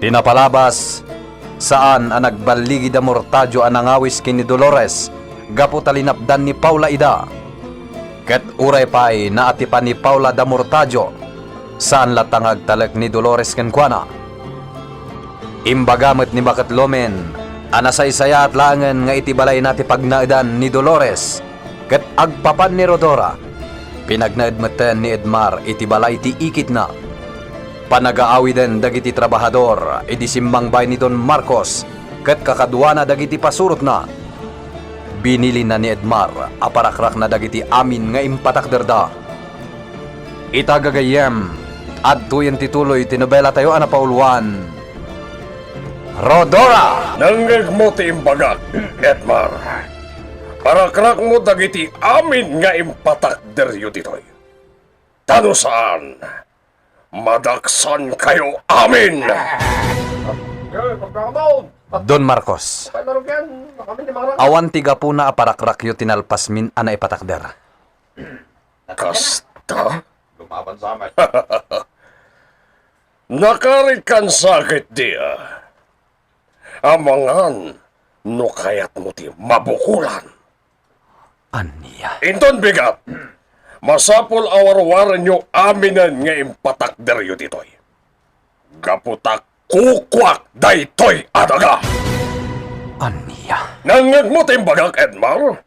Tinapalabas, saan ang nagbaligi da Mortadyo ang nangawis kini Dolores, gapu talinapdan ni Paula ida. Ket uray pa'y naatipan ni Paula da Mortadyo, saan latangag talek ni Dolores kenkwana. Imbagamet ni Bakatlomen, anasaysaya at langan nga itibalay nati pagnaidan ni Dolores, ket agpapan ni Rodora. Pinagnaedmeten ni Edmar itibalay ti ikit na. Panagaawi din dagiti trabahador, idisimbang bay ni Don Marcos, ket kakadwana dagiti pasurot na. Binili na ni Edmar, aparakrak na dagiti amin nga impatakderda. Itagagayem, adtuyen tituloy tinobela tayo ana pauluan. Rodora! Nanggag mo ti imbagak, Edmar. Parakrak mo dagiti amin nga impatakderyo ditoy. Tano saan? Madaksan kayo amin! Don Marcos, awan tiga po na aparakrak yu tinalpas min ana ipatakder. Kasta? Lumaban sa amin. Nakarikan sakit dia. Amangan, no kayat mo ti mabukulan. Aniya. Inton bigat, masapol awarwaran nyo aminan nga impatakder yu ditoy. Gaputak kukwak daytoy adaga. Aniya. Nangag mo timbagak, Edmar?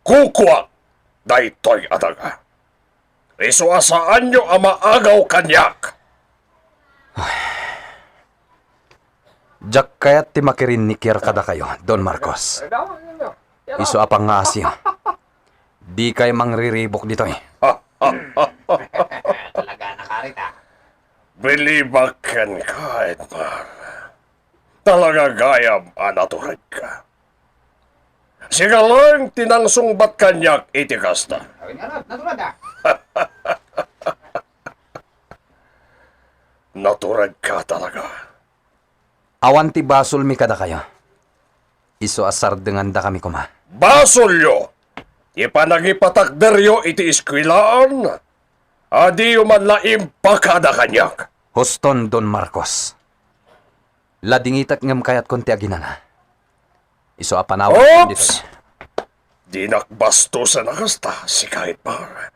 Kukwak daytoy adaga. Isuasaan nyo ang maagaw kanyak. Jak kayat ti makirin ni Kier kada kayo, Don Marcos. Iso apang nga asyo. Di kay mangriribok dito eh. Talaga nakarita. Bilibakan ka, Edmar. Talaga gayam anaturad ka. Sigalang tinangsong bat kanyak itikas na. Sabi nga natulad ah. Naturad ka talaga. Awan ti basol mi kada kayo. Iso asar dengan da kami kuma. Basolyo! Ipanagipatakderyo iti iskwilaan. Adi man laim pakada kanyak. Hoston Don Marcos. Ladingitak ngam kayat konti aginana. Iso apanawan dito. Oops! Dinakbastusan na kasta si kahit par.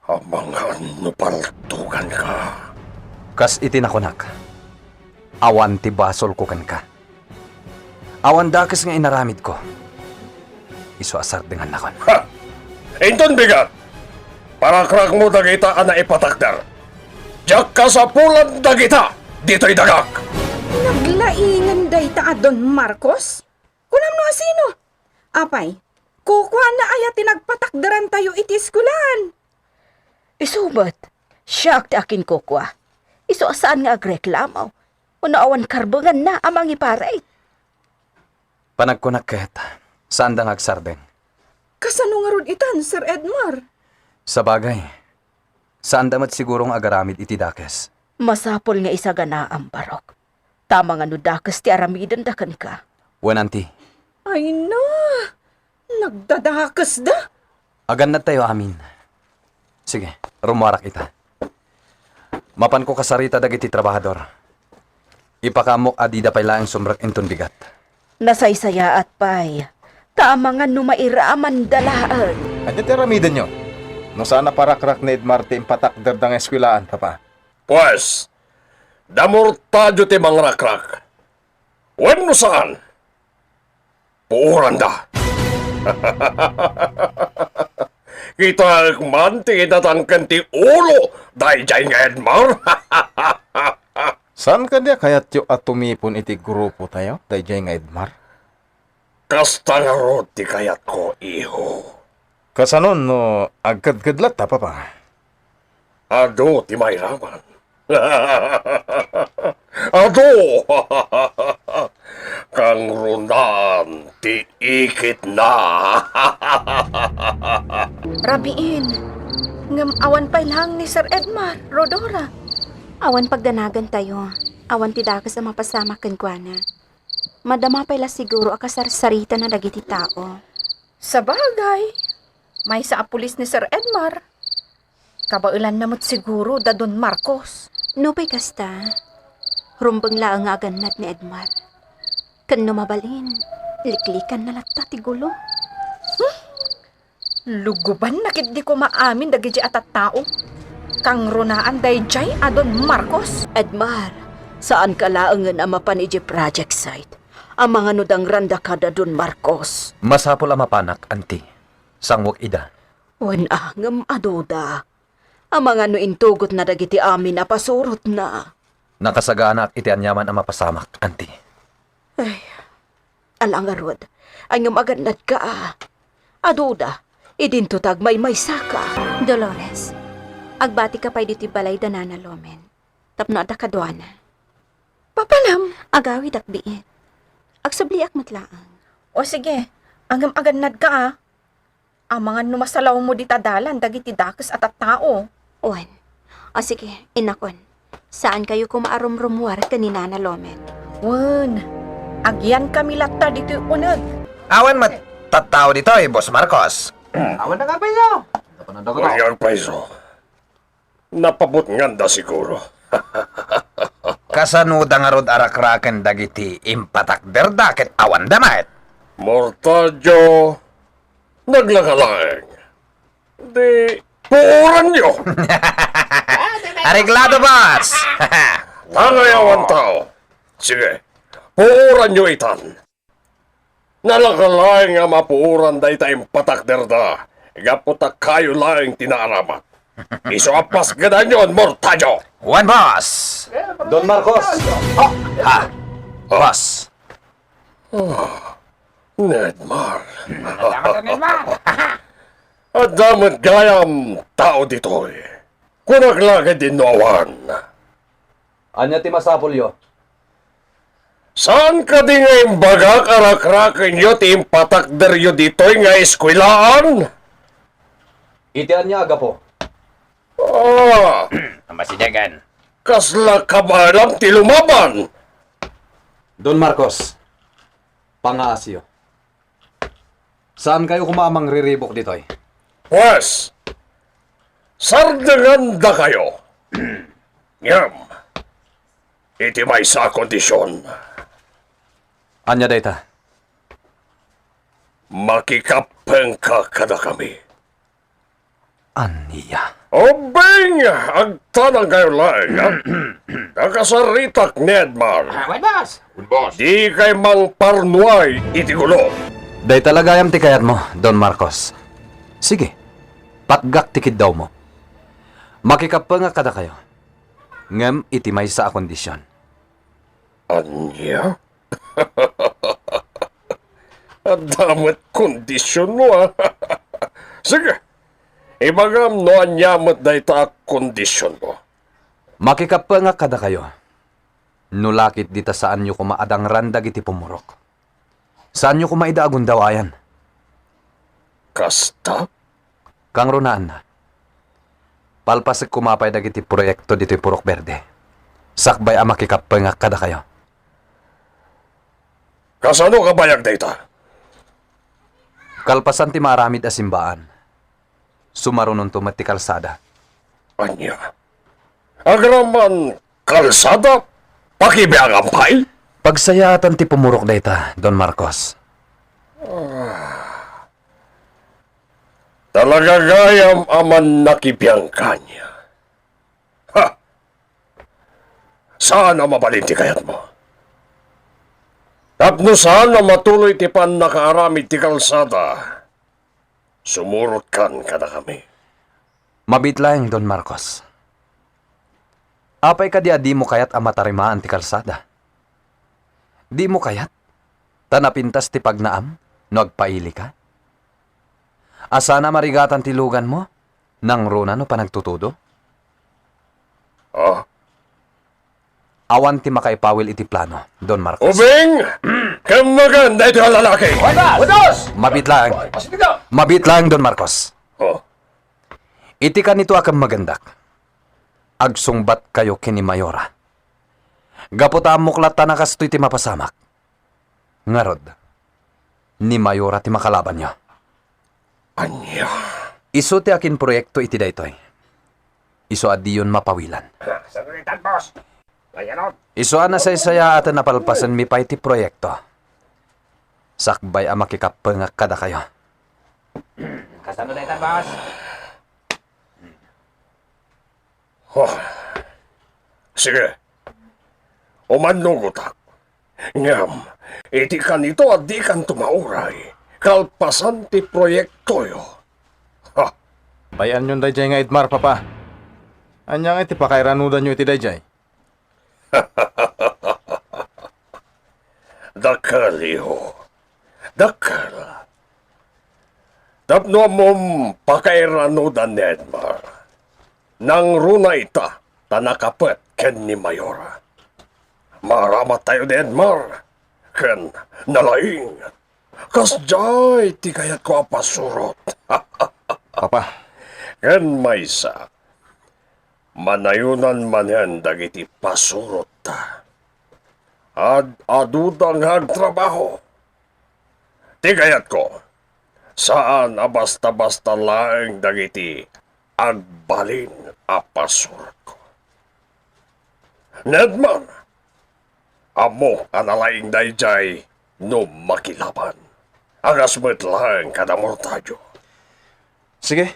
Amangan no paltugan ka. Kas itinakunak. Awan ti basol ko kan ka. Awan dakes nga inaramid ko. Iso asar dengan nakon. Ha! Inton bigat! Parakrak mo dagita ana ipatakder. Diyak ka sa pulan dagita! Dito'y dagak! Naglaingan day ta Don Marcos? Kunam no asino? Apay, kukuha na aya tinagpatakdaran tayo iti eskulan. Isubat, siya ti akin kukwa. Iso asaan nga agreklamaw. Unaawan karbangan na amang iparay. Panagkunak kahit. Saan dang agsardeng? Kasano nga rod itan, Sir Edmar? Sa bagay. Saan damat sigurong agaramid iti dakes? Masapol nga isa gana ang barok. Tama nga no dakas ti aramidan da kan ka. Wenanti. Ay na, nagdadakas da. Agan na tayo amin. Sige, rumarak ita. Mapan ko kasarita dagiti trabahador. Ipakamok adida pay laang sumrak inton bigat. Nasaysaya at pay. Tama nga no mairaman dalaan. Adi teramidan nyo. No sana parakrak ni Edmar ti impatakder ng eskwilaan, papa. Pues, damurtadyo ti mangrakrak. Wen no saan? Puuran da. Kita man ti itatangkan ti ulo dahil dyan nga Edmar. Saan ka diya kayat yung atumipon iti grupo tayo? Dahil nga Edmar? Kasta nga rod ti kayat ko, iho. Kasanon no agkadkadlat ta, papa. Ado ti may raman. Ado! Kang runan ti ikit na. Rabiin, ngam awan pay lang ni Sir Edmar, Rodora. Awan pagdanagan tayo. Awan ti dakas ang mapasama kan kuana. Madama pala siguro akasarsarita na dagiti tao. Sa bagay, may sa pulis ni Sir Edmar. Kabailan namot siguro da Don Marcos. No pa'y kasta. Rumbang laang nga aganat ni Edmar. Kan mabalin, liklikan na latta ti gulo. Luguban nakit di ko maamin dagi atat tao. Kang runaan dayjay adon Marcos. Edmar, saan ka laangan ang mapaniji project site? Ang mga nudang randa kada dun Marcos. Masapol ang mapanak, anti. Sangwak ida. Wen ngam adoda. Ang mga nuintugot na dagiti amin na pasurot na. Nakasagana iti anyaman ang mapasamak, anti. Ay, alangarod. Ang aganad ka Adoda, idintutag may saka. Dolores, agbati ka pa'y diti balay danana lomen. Tapno ada kadwana. Papalam. Agawi dakbiin. Agsabliak matlaang. O sige, angam aganad ka Ang mga numasalaw mo di tadalan dagiti dakes at tao. Owen, o sige, inakon. Saan kayo kumaarumrumwar kanina na lomen? Wan, agyan kami latta dito unag. Awan matatao dito Boss Marcos. Walang paiso. Napabot nganda siguro. Kasanuda nga rod arakraken dagiti impatakder dakit awan damat. Mortadyo, naglakalaeng. Di, puuran nyo. Areglado, boss! Tangayawan tao. Sige, puuran nyo itan. Nalakalaeng nga mapuuran day tayong patakder da. Igaputak kayo laeng tinaaramat. Isuapas gadan yun, Mortadyo. One boss! Don Marcos! Ha? Boss! Nedmar. At damat gayam tao dito eh. Kunaglagay din noawan. Anya ti masapol yo? Saan ka di ngayong bagak arakrakin yo ti impatakder yo dito'y nga eskwelaan? Iti anya aga po. Ah, Masidagan. kasla kabalam ti lumaban. Don Marcos, pangaasyo. Saan kayo kumamang riribok ditoy? Pues, sardangan da kayo. Ngam, iti may sa kondisyon. Anya data? Makikapeng ka kada kami. Aniya. Obeng! Agtanang kayo lang, ha? Kakasaritak ni Edmar. Di kay mang parnuay iti gulo. Day talagayam ti kayat mo, Don Marcos. Sige, patgak tikid daw mo. Makikapanga kada kayo. Ngem iti may sa kondisyon. Anya? At damat kondisyon mo, ha? Sige, ibagam no anyamot da ita kondisyon mo. Makikapanga kada kayo. Nulakit dita saan nyo kumaadang randag iti pumurok. Saan nyo kumaidaagun daw ayan? Kasta? Kang runaan na. Palpasig kumapay dagiti proyekto dito'y Purok Berde. Sakbay ang makikapanga kada kayo. Kasano ka bayag da ita? Kalpasan ti maramid a simbaan. Sumarunon tumati kalsada. Anya? Agraman kalsada? Pakibiang ampay? Pagsayatan ti pumurok dayta, Don Marcos. Talaga gayam aman nakibiyang kanya. Ha? Saan ang mabalinti kayat mo? Tapno saan na matuloy ti pan nakaaramid ti kalsada? Sumurot kan kada kami. Mabitlaeng, Don Marcos. Apay ka di mo kayat ang matarimaan ti kalsada. Di mo kayat? Tanapintas ti pagnaam, no agpaili ka? Asana marigatan ti lugan mo, nang runa no panagtutudo? Ah? Awan ti makaipawil iti plano, Don Marcos. Ubing! Kamaganda ito ang lalaki! Mabitlaeng. Mabitlaeng, Don Marcos. Oh, Iti ka nito akam magandak. Agsungbat kayo kini Mayora. Gaputa muklata na kastoy ti mapasamak. Ngarod, ni Mayora ti makalaban niya. anya? Iso ti akin proyekto iti daytoy. Iso adiyon mapawilan. Isuan na saya at napalpasan mi pa iti proyekto. Sakbay ang makikapangak kada kayo. Sige. Umanugutak. Ngam, iti kanito at di kan tumauray. Kalpasan ti proyekto yo. Ha, Bayan yun dayjay nga Edmar, papa. Anya nga iti pakairanudan nyo iti dayjay. dakal iho. Dakal. Tapno mom pakairanudan ni Edmar. Nang runa ita, tanakapet ken ni Mayora. Maramat tayo ni Edmar. Ken nalaing. Kasjay, ti kayat ko apasurot. Papa, Ken maysa. Manayunan man yan dagiti pasurot ta. Adudang hagtrabaho. Ti kayat ko. Saan basta-basta laeng dagiti agbalin a pasurot ko. Nedman, amo analaing dayjay no makilaban. Agas mo't lang kadamortadyo. sige.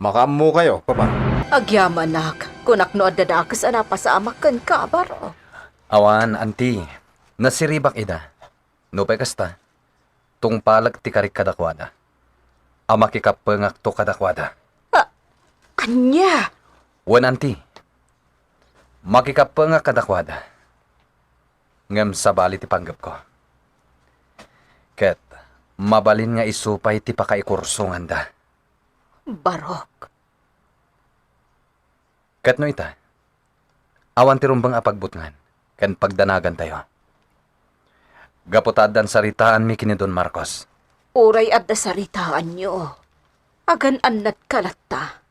Makamu kayo, papa. Agyaman nak, kunak no adadakas anapasama kan ka, baro. Awan, anti, nasiribak ida. No pa kasta, tungpalag ti karik kadakwada. Ang makikapangak to kadakwada. Anya? Wan, anti, makikapangak kadakwada. Ngam sabali ti panggap ko. Ket, mabalin nga isupay ti pakaikursungan da. Barok. Ket no ita, awan ti rumbang apagbutngan, ken pagdanagan tayo. Gaputadan saritaan mi kini Don Marcos. Uray at dasaritaan nyo. Agan anat kalata.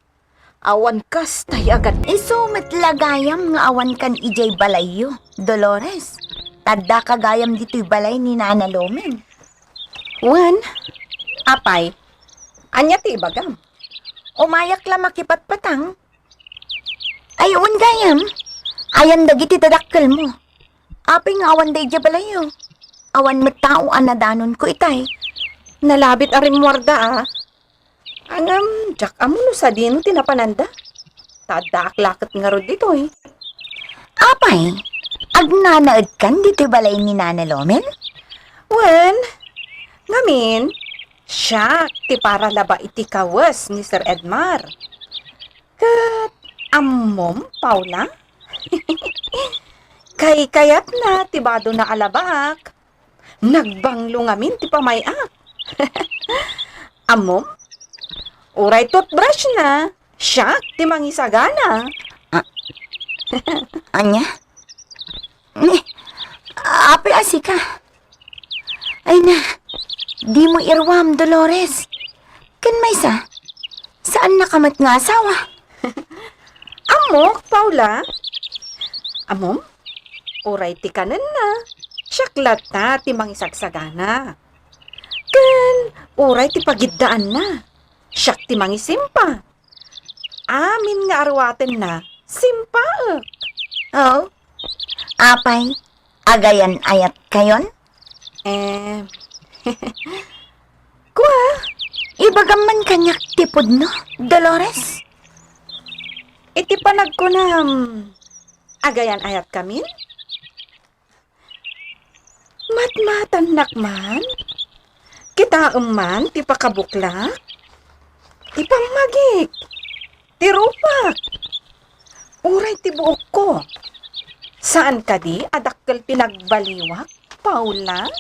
Awan kas tay agan. Iso matlagayam nga awan kan ijay balayo, Dolores. Tadda kagayam dito'y balay ni Nana Lomen. Wan, apay, anya ti ibagam. Umayak la makipatpatang. Ay, gayam. Ayan dagiti tadakkel mo. Apay nga awan day jay balayo. Awan matao anadanon ko itay. Nalabit arim warda Angam, jak amuno sa dino tinapananda. Tada aklakat nga rod dito eh. Apay, agnanaad kan dito'y balay ni Nana Lomen? Wan, ngamin, siya ti para laba iti kawas ni Sir Edmar. Kat, ammom, Paula? Kayat na, tibado na alabak. Nagbanglo ngamin, ti pamayak. Ammom, uray toothbrush na. Siya, ti mangisagana. Anya? Api asika. Ay na, di mo irwam, Dolores. Kan maysa, saan nakamat nga asawa? Amok, Paula. Amom, uray ti kanan na. Syaklat na, ti mangisagsagana. Kan, uray ti pagiddaan na. Syak ti mangisimpa. Amin nga arwaten na, simpa. Oo. Apay, agayan ayat kayon? Kwa, Ibagaman kanyak tipod no, Dolores? iti panag ko na, agayan ayat kamin? Matmatan nakman, kita man, ti pakabukla, ti pamagik, ti rupak, uray ti buok ko. Saan ka di, adakkel pinagbaliwak, Paula?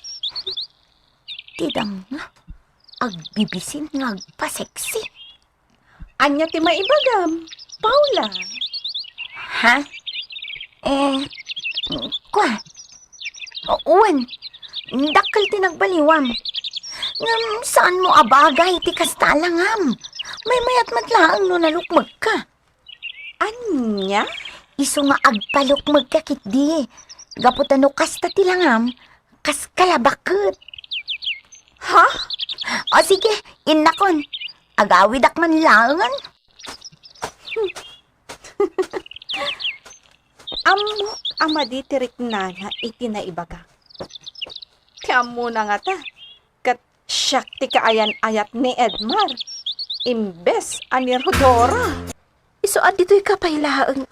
Tidang nga, agbibisin nga agpaseksi. Anya ti maibagam, Paula? Ha? Kwa? Uwan, dakkel tinagbaliwam. Ngam, saan mo abagay ti kastalangam? May mayat matlaang no nalukmag ka. Anya? Iso nga agpalukmag ka kitdi. Gaputano kasta tilangam, kas kalabakot. Ha? O sige, innakon. Agawidak man langan. Amok amadi tirik nana iti naibaga. Tiamo na nga ta. Kat siyak ti kaayan-ayat ni Edmar. Imbes ani Rodora. Iso dito'y kapailaang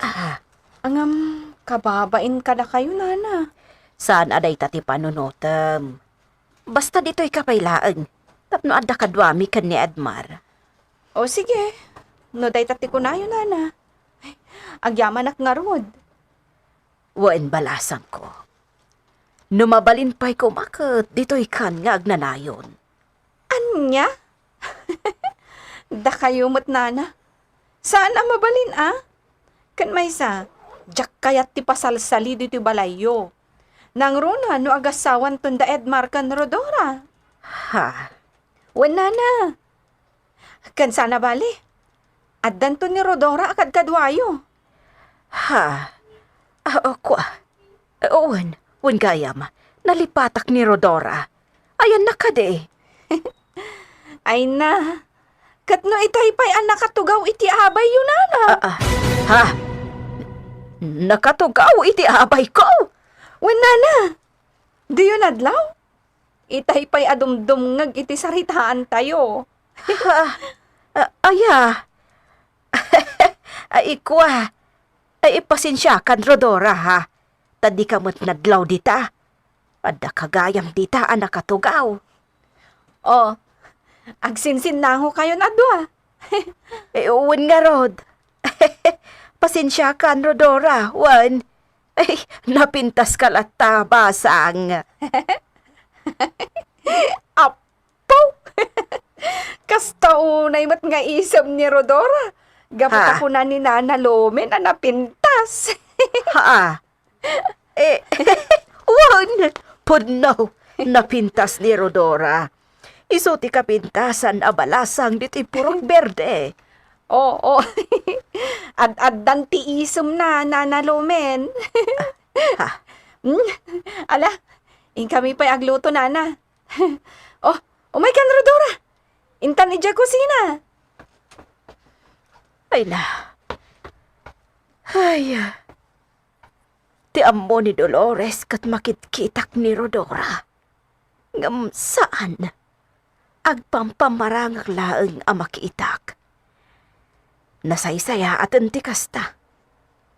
Angam, kababain ka na kayo, nana. Saan aday tati panunutam? Basta dito'y kapailaang. Tapno adda kadwami kan ni Edmar. O sige, no day tati ko na yun, nana. Ay, agyaman ak nga rod. Wain balasan ko. Numabalin pa'y kumakot, dito'y kan nga agnanayon. Anya? Da kayo mo't, nana. Saan ang mabalin, Kan may sa, jak kayat ti pasalsali dito balayo. Nang runa no agasawan tunda Edmar kan Rodora. Ha? Wan, nana. Kan sana bali. Addan to ni Rodora akad kadwayo. Ha? Ako. Wan gayam. Nalipatak ni Rodora. Ayan na ka de. Ay na. Kat no itay pa'y ang nakatugaw iti abay yun, nana. Ha? Nakatugaw iti abay ko. Wan, nana. Di yun adlaw? Itay pa'y adumdumngag iti saritaan tayo. Aya. Ay ikwa. Ay ipasensya kan Rodora ha. Tadi ka mo't nadlaw dita. Adda kagayam dita ang nakatugaw. Oh, agsinsin na ho kayo na dua. Uwan nga rod. Pasensya kan Rodora. Wan. Ay, napintas ka lata basang. Apo! Kasta unay mat nga isam ni Rodora. Gapot Ha? ako na ni Nana Lomen na napintas. Ha? Wan. Punaw. Napintas ni Rodora. Isuti ka pintasan abalasang diti purong berde. Oo. Ad-addan ti isam na Nana Lomen. Ha? Ala, in kami pa'y agluto, Nana. Oh my God, Rodora. Intan ija kusina. Ay na. Ay. Ti amo ni Dolores kat makitkitak ni Rodora. Ngam saan? Agpampamarangak laeng ang makiitak. Nasaysaya at ti kasta.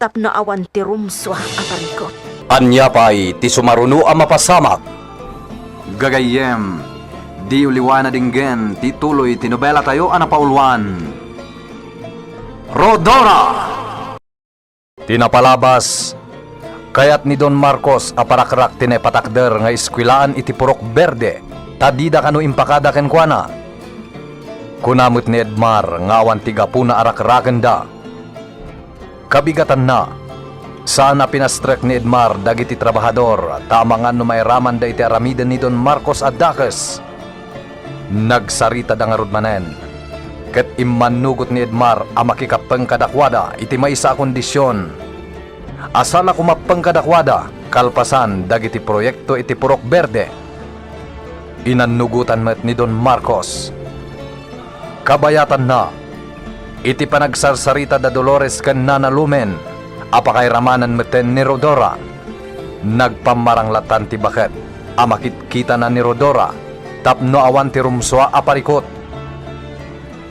Tapno awan ti rumswa aparikot. Anya pa'y ti sumaruno ang mapasamak. Gagayem, di uliwana dinggen, ti tuloy tinobela tayo ang napaulwan. Rodora! Tinapalabas, kayat ni Don Marcos aparakrak tinepatakder nga eskwilaan iti Purok Berde, tadida kano impakada ken kuana. Kunamot ni Edmar nga awan tiga puna arakraken da. Kabigatan na, saan na pinastrek ni Edmar dagiti trabahador, tamangan no mairaman da iti aramidan ni Don Marcos Adakes. Nagsarita da nga rudmanen. Ket immanugot ni Edmar a makikapeng kadakwada iti maysa a kondisyon. Asala kumapeng kadakwada kalpasan dagiti proyekto iti Purok Berde. Inanugutan met ni Don Marcos. Kabayatan na iti panagsarsarita da Dolores ken Nana Lumen apakairamanan meten ni Rodora. Nagpamaranglatan ti baket a makitkita na ni Rodora tapno awan ti rumswa a parikot.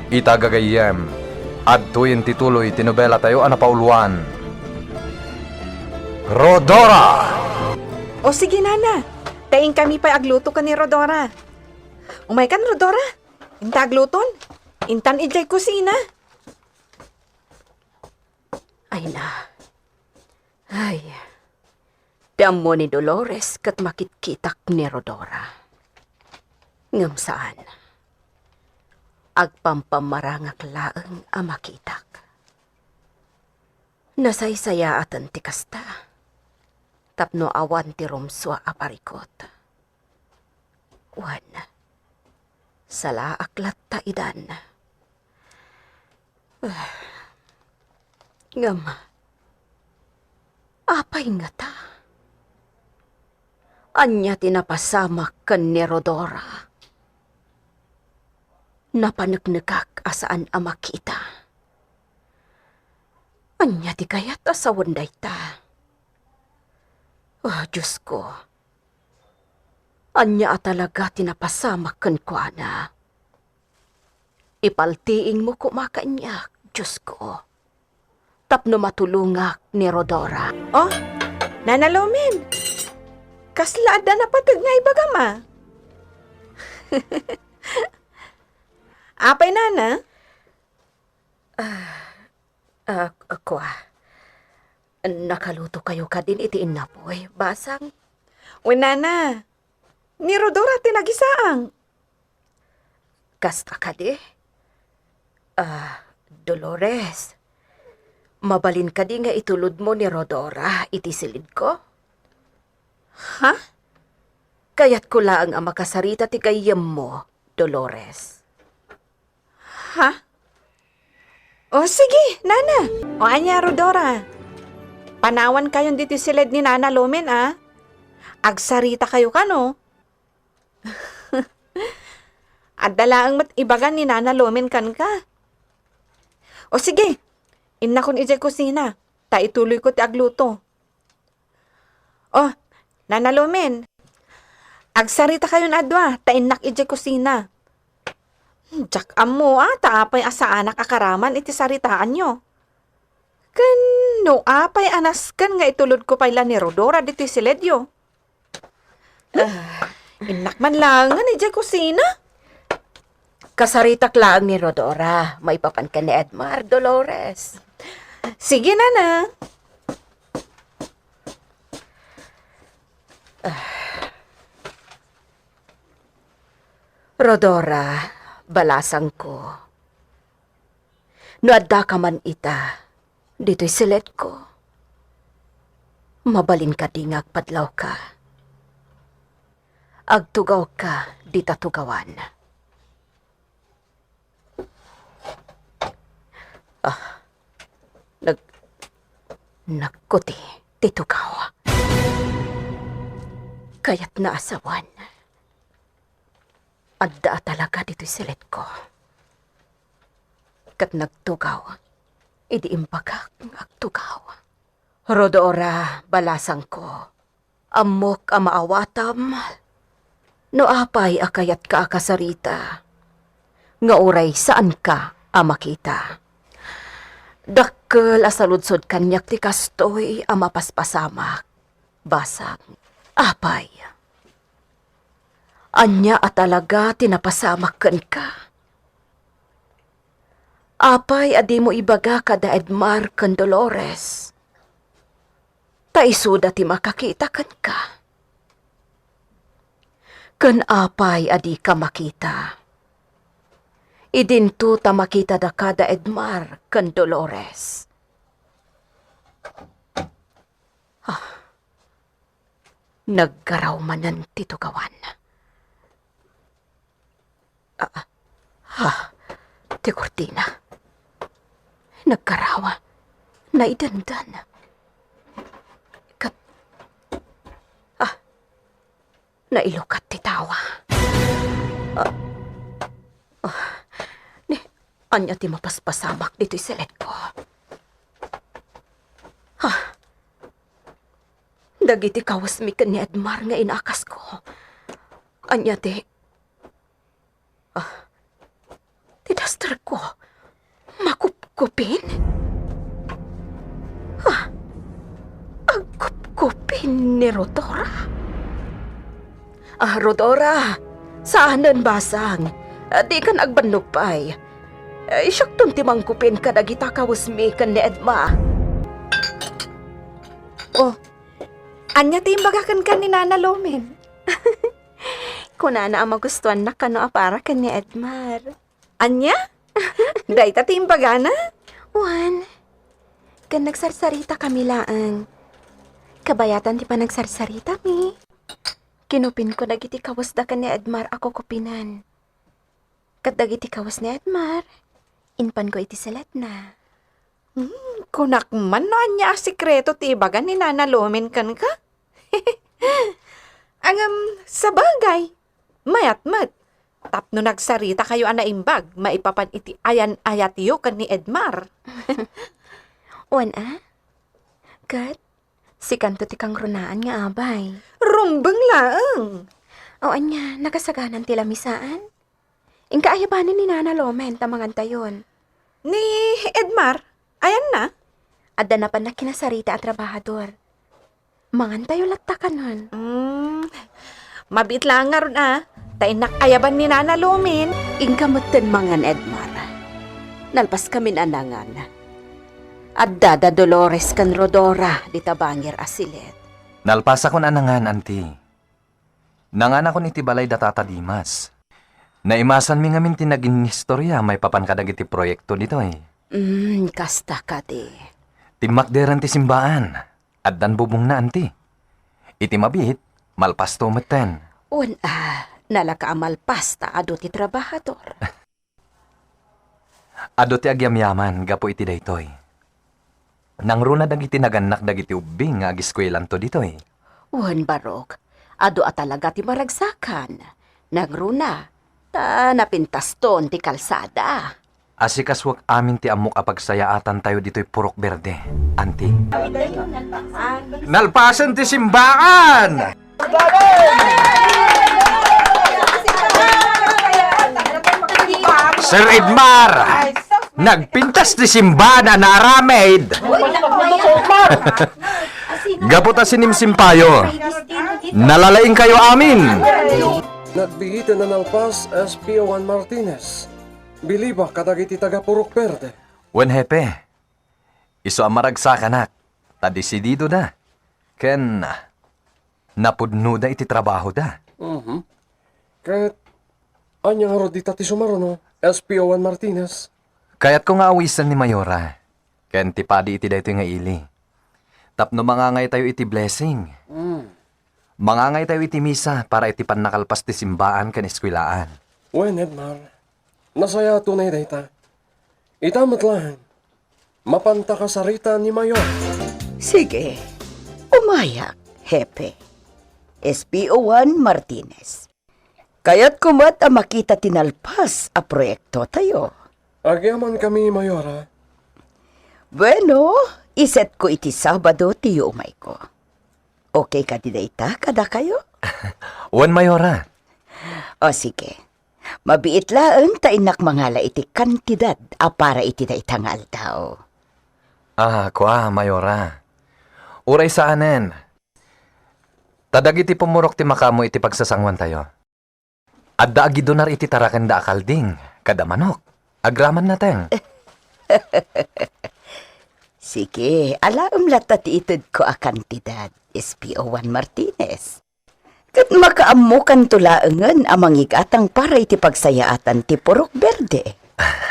Itagagayem, adtuyin tituloy tinobela tayo anapauluan. Rodora! O sige, Nana. Taing kami pa'y agluto ka ni Rodora. Umay kan, Rodora. Inta agluton. Intan ijay kusina. Ay na. Ay. Tiam mo ni Dolores kat makitkitak ni Rodora. Ngam saan? Agpampamarangak laeng a makitak. Nasaysaya atan ti kasta. Tapno awan ti rumswa a parikot. Wan. Sala aklat ta idan. Ngam. Apay nga ta. Anya tinapasamak kan ni Rodora. Napanagnagak asaan ang makita. Anya di kaya't asawan day ta. Diyos ko. Anya talaga tinapasama kan kwa na. Ipaltiing mo kumakanya, Diyos ko. Tapno matulungak ni Rodora. Oh, Nana Lomin. Kaslaada na patag nga ibaga ma. Apay, Nana? Kwa. Nakaluto kayo ka din itiin na po'y. Basang. O, Nana. Ni Rodora tinagisaang. Kasta ka di? Dolores. Mabalin ka di nga itulod mo ni Rodora, iti silid ko? Ha? Kaya't ko lang ang makasarita ti kayem mo, Dolores. Ha? O, sige, Nana. O, anya, Rodora. Panawan kayon dito silid ni Nana Lomin, ah. Agsarita kayo ka, no? At dalaang ibagan ni Nana Lomin kan ka. O, sige. Inna kun ijay kusina. Ta ituloy ko ti agluto. Oh, Nana Lomin. Agsarita kayon adwa. Ta innak ijay kusina. Jak amo ta apay asa anak akaraman iti saritaan nyo. Ken no apay anas kan nga itulod ko payla ni Rodora diti siledyo. Innak man lang nga ijay kusina. Kasaritak lang ni Rodora, maipapan ka ni Edmar, Dolores. Sige, Nana. Rodora, balasang ko. No adda ka man ita, dito'y silet ko. Mabalin ka dingag padlaw ka. Agtugaw ka, di tatugawan. Nagkuti, titugaw. Kaya't naasawan. Adda talaga dito'y silet ko. Kat nagtugaw, idi imbagak ng agtugaw. Rodora, balasang ko. Amok amaawatam. No apay akayat ka akasarita. Nga uray saan ka amakita. Dakkel asaludsod kanyak ti kastoy amapaspasamak. Basang, apay. Anya talaga tinapasamak ken ka. Apay adi mo ibaga kada Edmar ken Dolores. Taisuda ti makakita ken ka. Ken apay adi ka makita. Idinto ta makita da kada Edmar ken Dolores. Naggaraw manan titugawan. Ti kurtina. Nagkarawa. Naidandan. Kat... nailukat ti tawa. Anya ti mapaspasamak dito'y silet ko. Dagiti kawas mi ken ni Edmar nga inakas ko. Anya ti... ti duster ko. Makupkupin? Agkupkupin ni Rodora? Rodora, saanan basang? Di ka nagbanupay. Siyak ton ti mangkupin ka dagita kawas mi ken ni Edma. Oh, anya ti imbagakan ka ni Nana Lomin. Kunana ang magustuhan na kano para ken ni Edmar. Anya? Day ta ti imbagana? Juan, kan nagsarsarita kami laang. Kabayatan ti pa nagsarsarita mi. Kinupin ko dagiti kawas da ken ni Edmar ako kupinan. Kat dagiti kawas ni Edmar, inpan ko iti salat na. Kunak man no anya sikreto ti ibagan ni Nana Lomin kan ka? Sa bagay, mayat-mat. Tapno nagsarita kayo ana imbag, maipapan iti ayan-ayatiyo kan ni Edmar. Juan Kat, Si kanto ti kang runaan nga abay. Rumbeng laeng. O anya, nakasaganan ti lamisaan? Ingka ayabanin ni Nana Lomen tamangan tayon. Ni Edmar, ayan na. Adda na pa na kinasarita at trabahador. Mangan tayo latta ka nun. Mabit lang nga ron Tainak ayaban ni Nana Lumin. Ingkamutin mangan Edmar. Nalpas kami anangan. Adda Dolores kan Rodora di tabangir asilet. Nalpasa ko na nangan, anti. Nangan ako ni Tibalay datata Dimas. Naimasan mi ngamin tinagin istorya may papankadag iti proyekto dito eh. Kasta ka di. Timakderan ti simbaan. Addan bubong na, anti. Iti mabit, malpas tumeten. Nalaka amalpas ta ado ti trabahador. Ado ti agyamyaman, gapo iti daytoy. Nang runa dagiti naganak dagiti ubing nga agiskwelan to dito eh. Barok. Ado talaga ti maragsakan. Nagruna. Ta napintas ton ti kalsada. Asikas wag amin ti amok apagsayaatan tayo dito'y purok berde, anti. Nalpasan ti simbaan! Sir Edmar! Nagpintas ti simbana na aramid! Gaputa sinimsimpayo. Nalalaing kayo amin! Nagbihitan na ng pas SP1 Martinez. Biliba kadagiti taga Purok Verde. Wen hepe, iso amaragsakan tadisidido da. Ken, napudno da iti trabaho da. Kahit anyang rodita ti sumaruno, SP1 Martinez. Kaya't ko nga awisan ni Mayora. Ken tipadi iti dayto nga ili. Tapno mangangay tayo iti blessing. Mangangay tayo iti misa para iti pannakalpas ti simbaan ken eskwilaan. Wen, Edmar, nasaya tunay dayta. Itamat lang. Mapanta ka sa rita ni Mayor. Sige, umayak, Hepe. SPO1 Martinez. Kaya't kumat ang makita tinalpas a proyekto tayo. Agyaman kami, Mayora. Bueno, iset ko iti Sabado tiyo umay ko. Okay ka di dayta, kada kayo? Wen Mayora, O sige, mabiit laeng tainak mangala iti kantidad a para iti daytangal tao. kwa Mayora. Uray saanen. Tadagiti pumurok ti makamo iti pagsasangwan tayo. Adda agidonar iti taraken da akalding, kada manok. Agraman natin. Sige, alaam lata ti itid ko a kantidad, SPO1 Martinez. Kat makaamukan tulaengan amang igatang para iti pagsayaatan ti Purok Verde.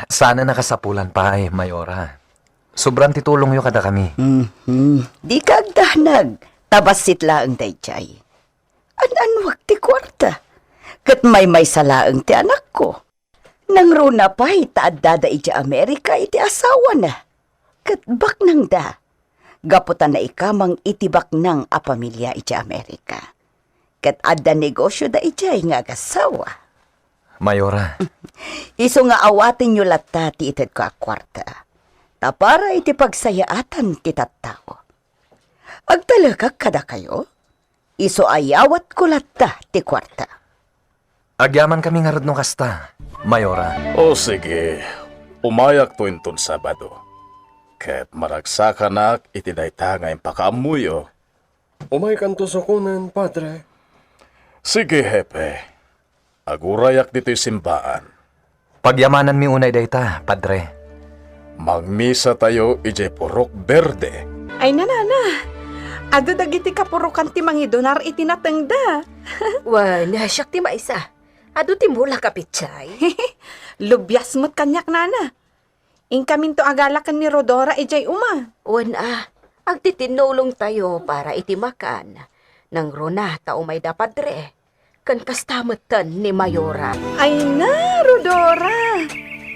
Sana nakasapulan pa Mayora. Sobrang titulong yo kada kami. Di kagdahnag, tabasit laeng dayjay. An wag ti kwarta. Kat may salaeng ti anak ko. Nang runa pa itaadada iti Amerika iti asawa na. Kat bak nang da. Gaputan na ikamang itibak nang a pamilya iti Amerika. Kat adda negosyo da iti nga agasawa. Mayora, Iso nga awatin nyo lata ti ited ko a kwarta. Tapara iti pagsayaatan ti tattao. Agtalaga kada kayo? Iso ayawat ko lata ti kwarta. agyaman kami nga radno kasta. Mayora, O sige, umayak to inton Sabado. Ket maragsakanak iti dayta nga impakaamuyo. Umay kanto sa kunan, Padre. Sige, Hepe. Agurayak dito'y simbaan. pagyamanan mi unay dayta, padre. Magmisa tayo ije Purok Verde. Ay nanana. Ado dagiti kapurukan ti mangidonar itinatengda. Nasyak ti maisa. Ado ti mula kapitchay. Lubyas mo't kanyak nana. Ingkamin to agalakan ni Rodora ijay uma. Agtitinulong tayo para itimakan. Nang runa tao may dapadre. Kan kastamutan ni Mayora. Ay na, Rodora.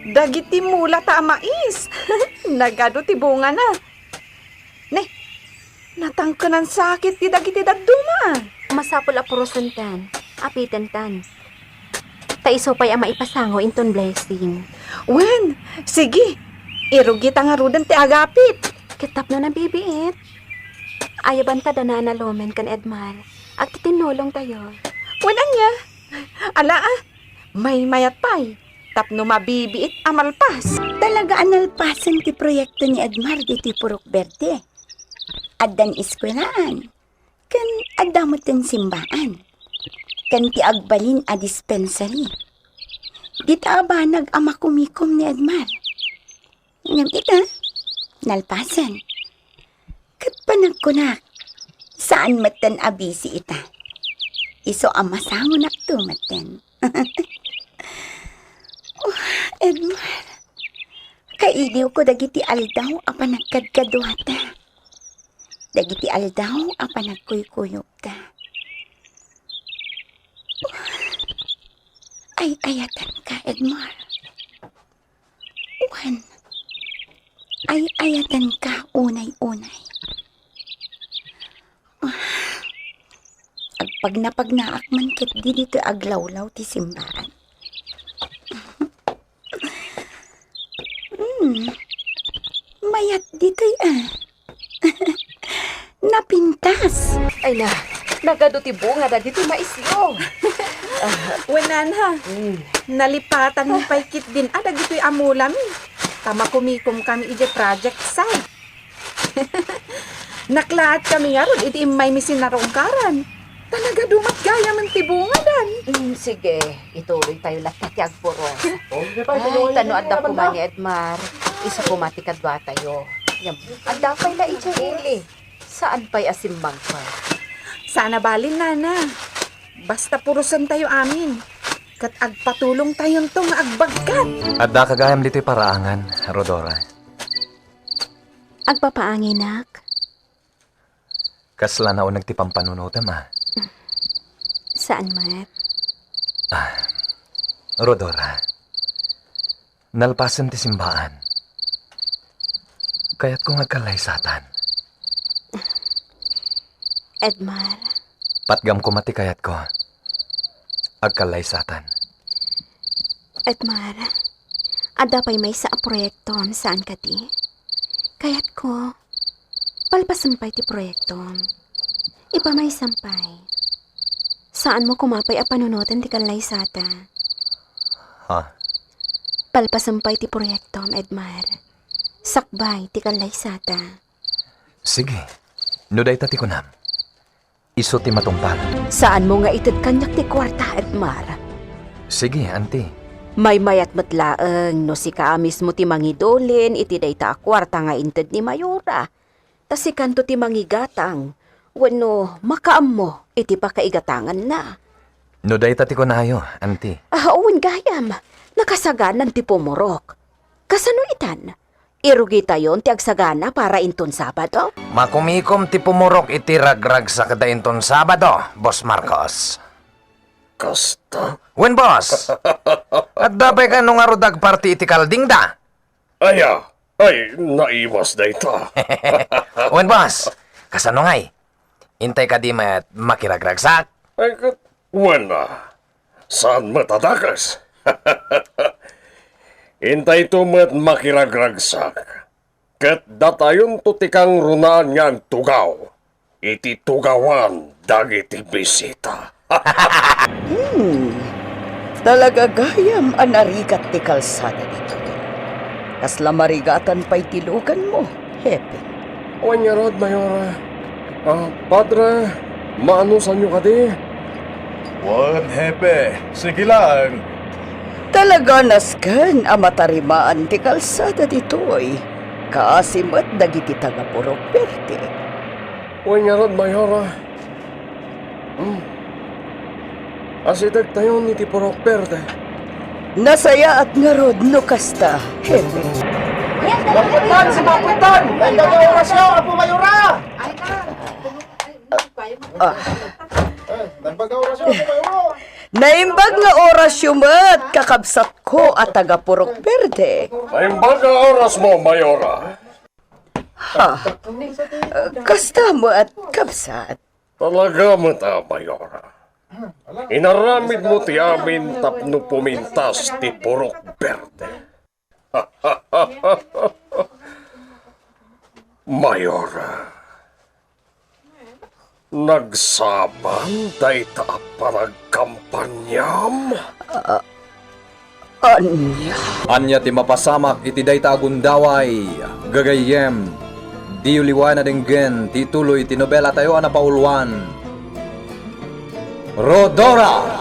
Dagiti mula ta mais. Nagado ti bunga na. Ne, natangkanan sakit ti dagiti daduma. Masapul a purusantan. Apitantan. Taiso pa'y ama ipasango inton blessing. Wen, sige. Irugit ang arudan ti agapit. Kitap na nabibiit. Ayaban ta na lomen kan Edmar. At tinulong tayo. Wala niya. Ala may mayat pa'y. Tapno mabibiit amalpas. Talaga analpasan ti proyekto ni Edmar diti Purok Verde. Addan iskwelaan. Kan addamutan simbaan. Kan ti agbalin a dispensary. Dita ba nag-ama kumikom ni Edmar? Ngam ita, nalpasan. Kat panagkunak, saan matan abisi ita? Iso ang masango na tumaten. Oh, Edmar, kailiw ko dagiti aldaw apa nagkadkaduhata. Dagiti aldaw apa nagkuykuyok ta. Oh, ay ayatan ka, Edmar. Juan, ay ayatan ka unay-unay. Agpag napagnaak man ket di dito aglawlaw ti simbahan. Mayat dito'y napintas. Ay na, nagado ti bunga na dito maisyo. Wanan ha. Nalipatan mo pa'y kit din. Adag ito'y amulam. Tama kumikom kami ije project site. Naklaat kami nga ron. Iti imay misinarongkaran. Talaga dumat gaya man tibungadan. Sige, ituloy tayo lahat ti agpuro. Ay, tanoad na kuma ni Edmar. Isa kumati kadwa tayo. Yan, anda pa'y la ili. Saan pa'y asimbang pa? Sana balin, nana. Basta purusan tayo amin. Kat agpatulong tayong tong agbagkat. At da kagayam dito'y paraangan, Rodora. Agpapaanginak. Kasla na unag ti pampanunutam, Saan, Mat? Rodora, nalpasan ti simbaan. Kaya't kung agkalaysatan, Edmar, patgam ko mati kayat ko. Agkalaysatan. Edmar, ada pa'y may sa proyektom saan ka ti? Kaya't ko, palpasampay ti proyektom. Iba may sampay. Saan mo kumapay a panunutan ti kalaysata? Ha? Palpasampay ti proyektom, Edmar. Sakbay ti kalaysata. Sige, nuday tati ko nam. Iso ti matungpal. Saan mo nga itid kanyak ti kwarta, Edmar? Sige, auntie. May mayat matlaeng no si kaamis mo ti mangidolin iti dayta a kwarta nga inted ni Mayora. Ta si kanto ti mangigatang. Wano makaam mo iti pakaigatangan na. Nuday tati ko nayo, auntie. Ahawan gayam, nakasaganan ti pumurok. Kasano itan? Irugi tayon ti agsagana para inton Sabado? Makumikom ti pumurok iti ragrag sa kadainton Sabado, Boss Marcos. Kasta. Wen, boss? At dapay ka nung arudag party iti kalding da? Aya, ay naiwas na ito. Wen, boss? Kasano ngay? Intay ka di met makiragragsak? Ay kat, wala. Saan matatakas? Intay tumat makiragragsak. Kat datayon tutikang runaan niyang tugaw. Iti tugawan dagiti bisita. Talaga gayam anarigat ti kalsada dito. Kasla marigatan pa'y tilugan mo, Hepe. Wanyarod, Mayora. Padre, maano sa inyo ka di? Wan, hepe. Sige lang. Talaga nasken a matarimaan ti kalsada ditoy. Kaasimat dagiti taga Purok Verde. Wanyarod, Mayora. Asidag tayo ni ti Purok Verde. Nasaya at ngarod no kasta, Hepe. Naimbag nga orasyon mo't kakabsat ko at taga Purok Verde. Naimbaga oras mo, Mayora. Kasta mo at kabsat. Talaga mo ta, Mayora. Inaramid mo ti amin tapno pumintas ti Purok Verde. Mayora, Nagsaban dayta parag kampanyam. Anya? Anya ti mapasamak iti dayta agundaway, gagayem, di uliwan na dinggen, ti tuloy ti nobela tayo na pauluan. Rodora!